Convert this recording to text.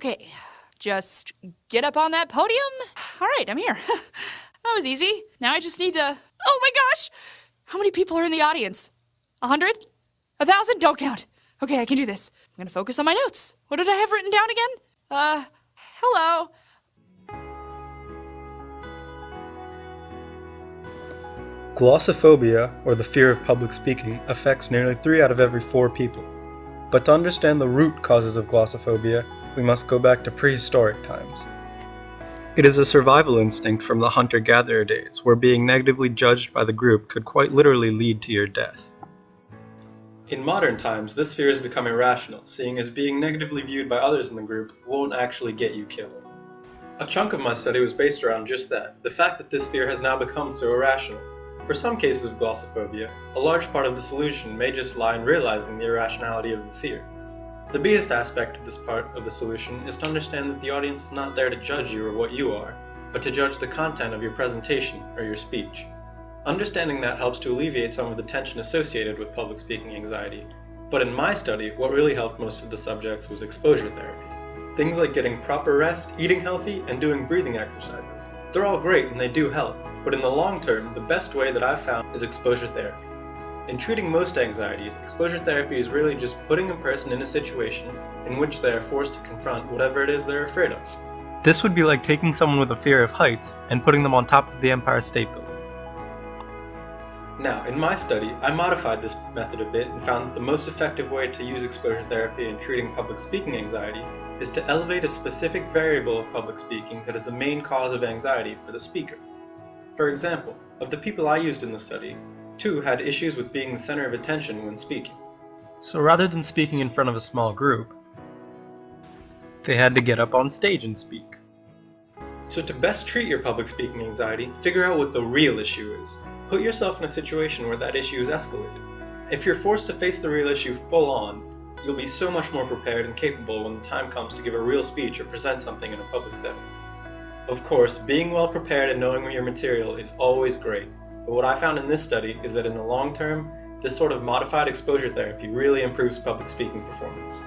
Okay, just get up on that podium. All right, I'm here. That was easy. Now I just need to... Oh my gosh! How many people are in the audience? 100? 1,000? Don't count. Okay, I can do this. I'm gonna focus on my notes. What did I have written down again? Hello. Glossophobia, or the fear of public speaking, affects nearly 3 out of every 4 people. But to understand the root causes of glossophobia, we must go back to prehistoric times. It is a survival instinct from the hunter-gatherer days, where being negatively judged by the group could quite literally lead to your death. In modern times, this fear has become irrational, seeing as being negatively viewed by others in the group won't actually get you killed. A chunk of my study was based around just that, the fact that this fear has now become so irrational. For some cases of glossophobia, a large part of the solution may just lie in realizing the irrationality of the fear. The biggest aspect of this part of the solution is to understand that the audience is not there to judge you or what you are, but to judge the content of your presentation or your speech. Understanding that helps to alleviate some of the tension associated with public speaking anxiety. But in my study, what really helped most of the subjects was exposure therapy. Things like getting proper rest, eating healthy, and doing breathing exercises. They're all great and they do help, but in the long term, the best way that I've found is exposure therapy. In treating most anxieties, exposure therapy is really just putting a person in a situation in which they are forced to confront whatever it is they're afraid of. This would be like taking someone with a fear of heights and putting them on top of the Empire State Building. Now, in my study, I modified this method a bit and found that the most effective way to use exposure therapy in treating public speaking anxiety is to elevate a specific variable of public speaking that is the main cause of anxiety for the speaker. For example, of the people I used in the study, 2 had issues with being the center of attention when speaking. So rather than speaking in front of a small group, they had to get up on stage and speak. So to best treat your public speaking anxiety, figure out what the real issue is. Put yourself in a situation where that issue is escalated. If you're forced to face the real issue full on, you'll be so much more prepared and capable when the time comes to give a real speech or present something in a public setting. Of course, being well prepared and knowing your material is always great, but what I found in this study is that in the long term, this sort of modified exposure therapy really improves public speaking performance.